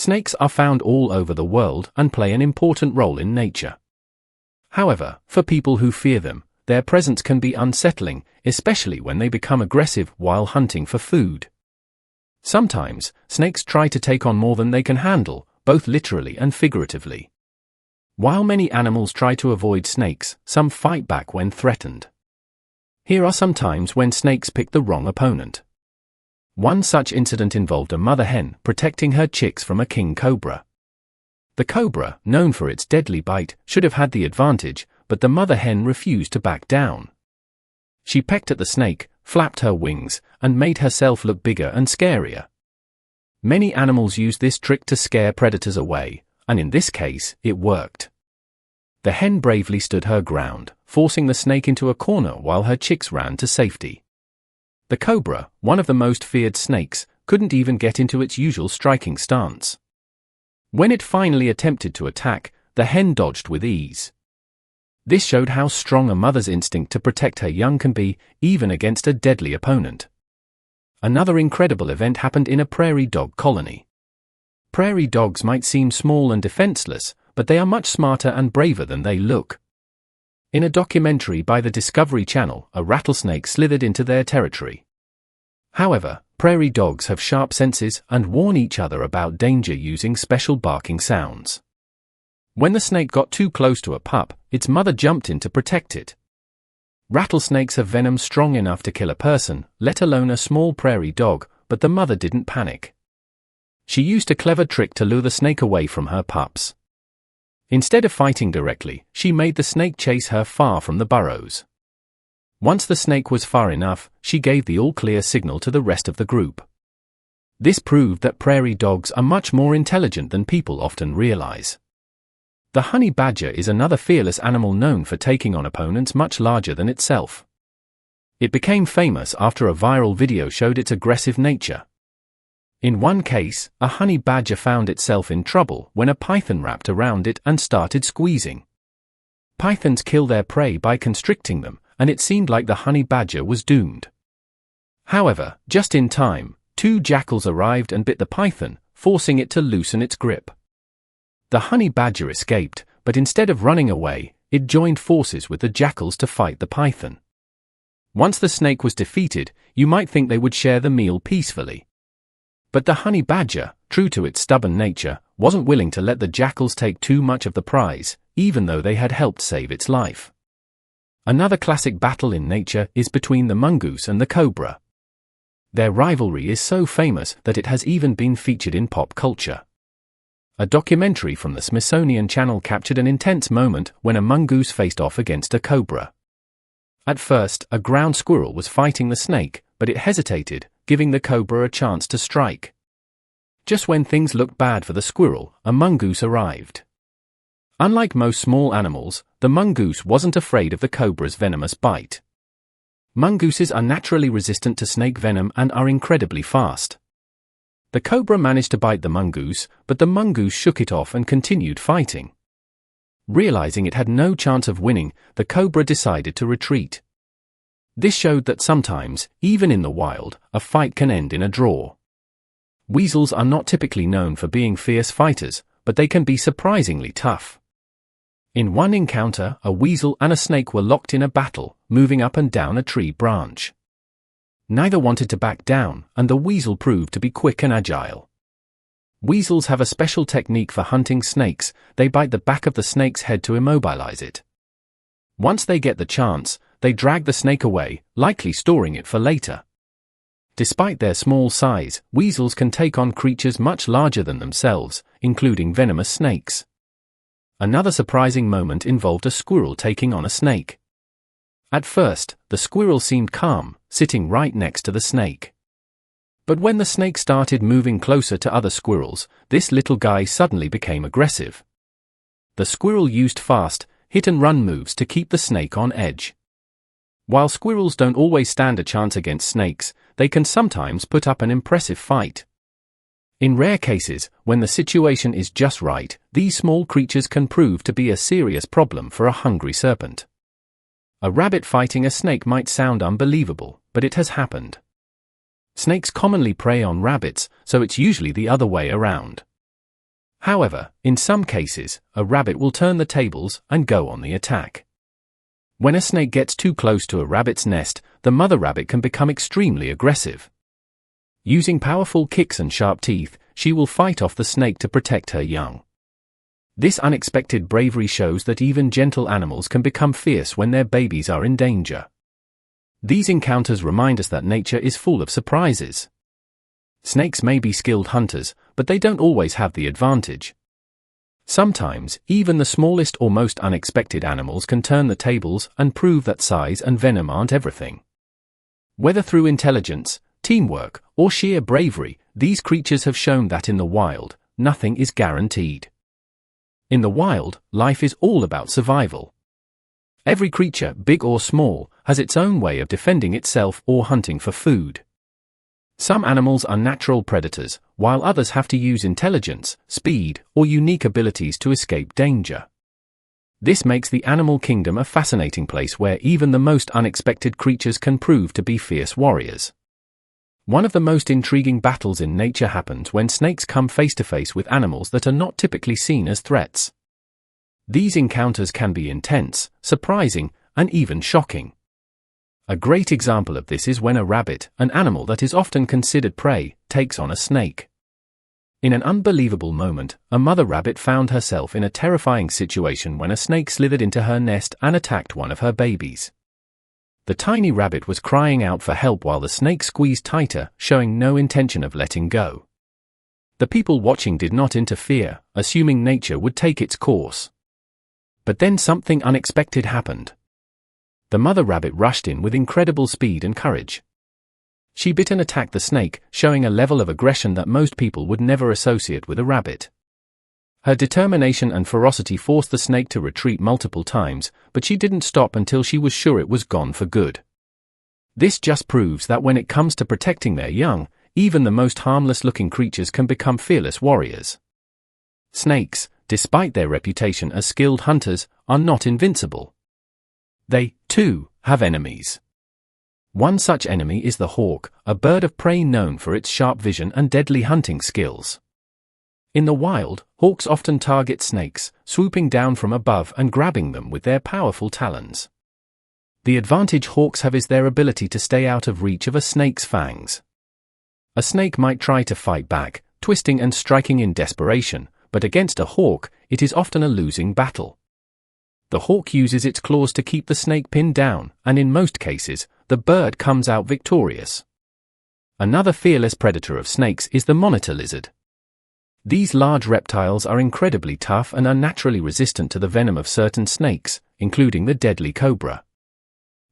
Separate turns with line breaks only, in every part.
Snakes are found all over the world and play an important role in nature. However, for people who fear them, their presence can be unsettling, especially when they become aggressive while hunting for food. Sometimes, snakes try to take on more than they can handle, both literally and figuratively. While many animals try to avoid snakes, some fight back when threatened. Here are some times when snakes pick the wrong opponent. One such incident involved a mother hen protecting her chicks from a king cobra. The cobra, known for its deadly bite, should have had the advantage, but the mother hen refused to back down. She pecked at the snake, flapped her wings, and made herself look bigger and scarier. Many animals use this trick to scare predators away, and in this case, it worked. The hen bravely stood her ground, forcing the snake into a corner while her chicks ran to safety. The cobra, one of the most feared snakes, couldn't even get into its usual striking stance. When it finally attempted to attack, the hen dodged with ease. This showed how strong a mother's instinct to protect her young can be, even against a deadly opponent. Another incredible event happened in a prairie dog colony. Prairie dogs might seem small and defenseless, but they are much smarter and braver than they look. In a documentary by the Discovery Channel, a rattlesnake slithered into their territory. However, prairie dogs have sharp senses and warn each other about danger using special barking sounds. When the snake got too close to a pup, its mother jumped in to protect it. Rattlesnakes have venom strong enough to kill a person, let alone a small prairie dog, but the mother didn't panic. She used a clever trick to lure the snake away from her pups. Instead of fighting directly, she made the snake chase her far from the burrows. Once the snake was far enough, she gave the all-clear signal to the rest of the group. This proved that prairie dogs are much more intelligent than people often realize. The honey badger is another fearless animal known for taking on opponents much larger than itself. It became famous after a viral video showed its aggressive nature. In one case, a honey badger found itself in trouble when a python wrapped around it and started squeezing. Pythons kill their prey by constricting them, and it seemed like the honey badger was doomed. However, just in time, 2 jackals arrived and bit the python, forcing it to loosen its grip. The honey badger escaped, but instead of running away, it joined forces with the jackals to fight the python. Once the snake was defeated, you might think they would share the meal peacefully. But the honey badger, true to its stubborn nature, wasn't willing to let the jackals take too much of the prize, even though they had helped save its life. Another classic battle in nature is between the mongoose and the cobra. Their rivalry is so famous that it has even been featured in pop culture. A documentary from the Smithsonian Channel captured an intense moment when a mongoose faced off against a cobra. At first, a ground squirrel was fighting the snake, but it hesitated, giving the cobra a chance to strike. Just when things looked bad for the squirrel, a mongoose arrived. Unlike most small animals, the mongoose wasn't afraid of the cobra's venomous bite. Mongooses are naturally resistant to snake venom and are incredibly fast. The cobra managed to bite the mongoose, but the mongoose shook it off and continued fighting. Realizing it had no chance of winning, the cobra decided to retreat. This showed that sometimes, even in the wild, a fight can end in a draw. Weasels are not typically known for being fierce fighters, but they can be surprisingly tough. In one encounter, a weasel and a snake were locked in a battle, moving up and down a tree branch. Neither wanted to back down, and the weasel proved to be quick and agile. Weasels have a special technique for hunting snakes. They bite the back of the snake's head to immobilize it. Once they get the chance, they drag the snake away, likely storing it for later. Despite their small size, weasels can take on creatures much larger than themselves, including venomous snakes. Another surprising moment involved a squirrel taking on a snake. At first, the squirrel seemed calm, sitting right next to the snake. But when the snake started moving closer to other squirrels, this little guy suddenly became aggressive. The squirrel used fast, hit-and-run moves to keep the snake on edge. While squirrels don't always stand a chance against snakes, they can sometimes put up an impressive fight. In rare cases, when the situation is just right, these small creatures can prove to be a serious problem for a hungry serpent. A rabbit fighting a snake might sound unbelievable, but it has happened. Snakes commonly prey on rabbits, so it's usually the other way around. However, in some cases, a rabbit will turn the tables and go on the attack. When a snake gets too close to a rabbit's nest, the mother rabbit can become extremely aggressive. Using powerful kicks and sharp teeth, she will fight off the snake to protect her young. This unexpected bravery shows that even gentle animals can become fierce when their babies are in danger. These encounters remind us that nature is full of surprises. Snakes may be skilled hunters, but they don't always have the advantage. Sometimes, even the smallest or most unexpected animals can turn the tables and prove that size and venom aren't everything. Whether through intelligence, teamwork, or sheer bravery, these creatures have shown that in the wild, nothing is guaranteed. In the wild, life is all about survival. Every creature, big or small, has its own way of defending itself or hunting for food. Some animals are natural predators, while others have to use intelligence, speed, or unique abilities to escape danger. This makes the animal kingdom a fascinating place where even the most unexpected creatures can prove to be fierce warriors. One of the most intriguing battles in nature happens when snakes come face to face with animals that are not typically seen as threats. These encounters can be intense, surprising, and even shocking. A great example of this is when a rabbit, an animal that is often considered prey, takes on a snake. In an unbelievable moment, a mother rabbit found herself in a terrifying situation when a snake slithered into her nest and attacked one of her babies. The tiny rabbit was crying out for help while the snake squeezed tighter, showing no intention of letting go. The people watching did not interfere, assuming nature would take its course. But then something unexpected happened. The mother rabbit rushed in with incredible speed and courage. She bit and attacked the snake, showing a level of aggression that most people would never associate with a rabbit. Her determination and ferocity forced the snake to retreat multiple times, but she didn't stop until she was sure it was gone for good. This just proves that when it comes to protecting their young, even the most harmless-looking creatures can become fearless warriors. Snakes, despite their reputation as skilled hunters, are not invincible. They, too, have enemies. One such enemy is the hawk, a bird of prey known for its sharp vision and deadly hunting skills. In the wild, hawks often target snakes, swooping down from above and grabbing them with their powerful talons. The advantage hawks have is their ability to stay out of reach of a snake's fangs. A snake might try to fight back, twisting and striking in desperation, but against a hawk, it is often a losing battle. The hawk uses its claws to keep the snake pinned down, and in most cases, the bird comes out victorious. Another fearless predator of snakes is the monitor lizard. These large reptiles are incredibly tough and are naturally resistant to the venom of certain snakes, including the deadly cobra.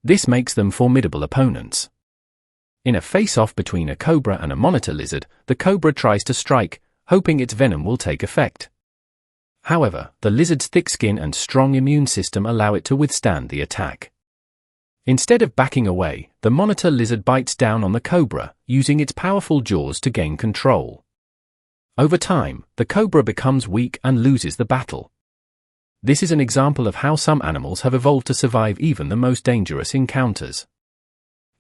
This makes them formidable opponents. In a face-off between a cobra and a monitor lizard, the cobra tries to strike, hoping its venom will take effect. However, the lizard's thick skin and strong immune system allow it to withstand the attack. Instead of backing away, the monitor lizard bites down on the cobra, using its powerful jaws to gain control. Over time, the cobra becomes weak and loses the battle. This is an example of how some animals have evolved to survive even the most dangerous encounters.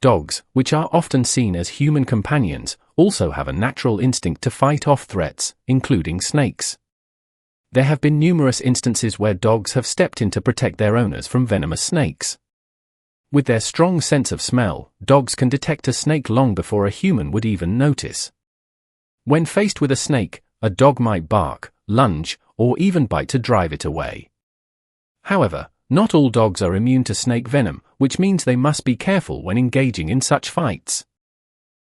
Dogs, which are often seen as human companions, also have a natural instinct to fight off threats, including snakes. There have been numerous instances where dogs have stepped in to protect their owners from venomous snakes. With their strong sense of smell, dogs can detect a snake long before a human would even notice. When faced with a snake, a dog might bark, lunge, or even bite to drive it away. However, not all dogs are immune to snake venom, which means they must be careful when engaging in such fights.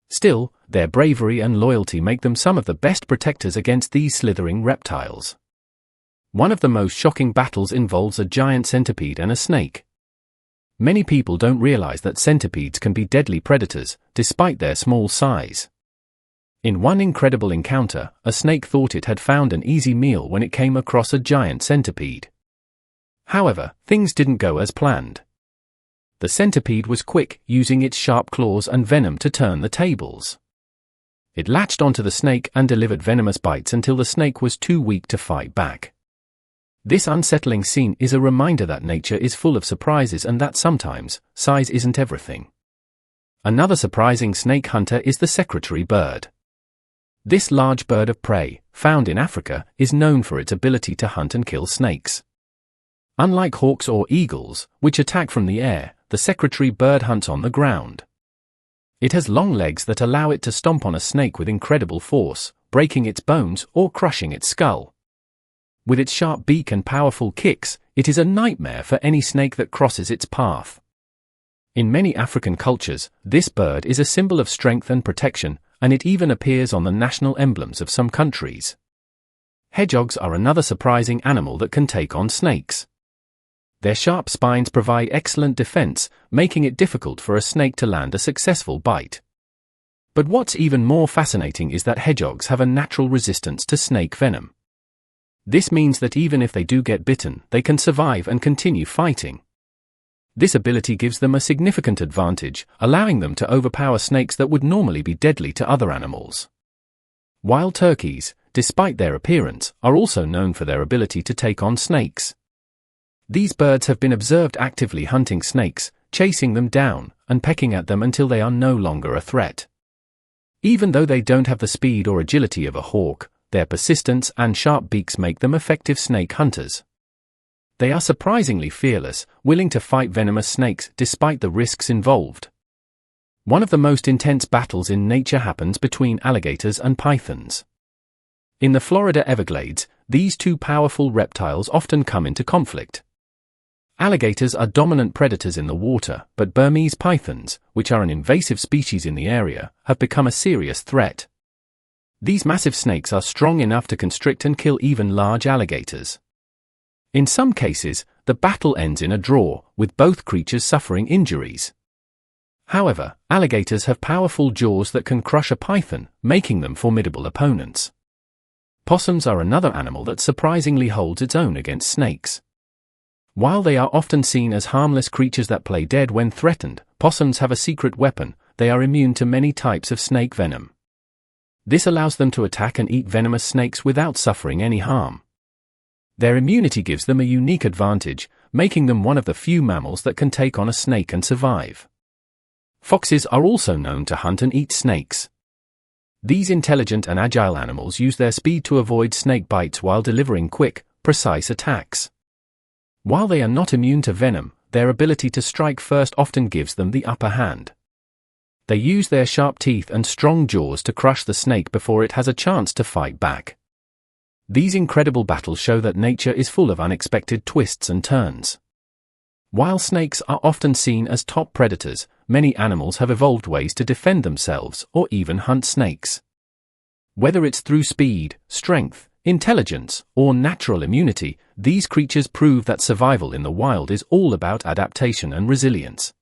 Still, their bravery and loyalty make them some of the best protectors against these slithering reptiles. One of the most shocking battles involves a giant centipede and a snake. Many people don't realize that centipedes can be deadly predators, despite their small size. In one incredible encounter, a snake thought it had found an easy meal when it came across a giant centipede. However, things didn't go as planned. The centipede was quick, using its sharp claws and venom to turn the tables. It latched onto the snake and delivered venomous bites until the snake was too weak to fight back. This unsettling scene is a reminder that nature is full of surprises and that sometimes, size isn't everything. Another surprising snake hunter is the secretary bird. This large bird of prey, found in Africa, is known for its ability to hunt and kill snakes. Unlike hawks or eagles, which attack from the air, the secretary bird hunts on the ground. It has long legs that allow it to stomp on a snake with incredible force, breaking its bones or crushing its skull. With its sharp beak and powerful kicks, it is a nightmare for any snake that crosses its path. In many African cultures, this bird is a symbol of strength and protection, and it even appears on the national emblems of some countries. Hedgehogs are another surprising animal that can take on snakes. Their sharp spines provide excellent defense, making it difficult for a snake to land a successful bite. But what's even more fascinating is that hedgehogs have a natural resistance to snake venom. This means that even if they do get bitten, they can survive and continue fighting. This ability gives them a significant advantage, allowing them to overpower snakes that would normally be deadly to other animals. Wild turkeys, despite their appearance, are also known for their ability to take on snakes. These birds have been observed actively hunting snakes, chasing them down, and pecking at them until they are no longer a threat. Even though they don't have the speed or agility of a hawk, their persistence and sharp beaks make them effective snake hunters. They are surprisingly fearless, willing to fight venomous snakes despite the risks involved. One of the most intense battles in nature happens between alligators and pythons. In the Florida Everglades, these two powerful reptiles often come into conflict. Alligators are dominant predators in the water, but Burmese pythons, which are an invasive species in the area, have become a serious threat. These massive snakes are strong enough to constrict and kill even large alligators. In some cases, the battle ends in a draw, with both creatures suffering injuries. However, alligators have powerful jaws that can crush a python, making them formidable opponents. Possums are another animal that surprisingly holds its own against snakes. While they are often seen as harmless creatures that play dead when threatened, possums have a secret weapon: they are immune to many types of snake venom. This allows them to attack and eat venomous snakes without suffering any harm. Their immunity gives them a unique advantage, making them one of the few mammals that can take on a snake and survive. Foxes are also known to hunt and eat snakes. These intelligent and agile animals use their speed to avoid snake bites while delivering quick, precise attacks. While they are not immune to venom, their ability to strike first often gives them the upper hand. They use their sharp teeth and strong jaws to crush the snake before it has a chance to fight back. These incredible battles show that nature is full of unexpected twists and turns. While snakes are often seen as top predators, many animals have evolved ways to defend themselves or even hunt snakes. Whether it's through speed, strength, intelligence, or natural immunity, these creatures prove that survival in the wild is all about adaptation and resilience.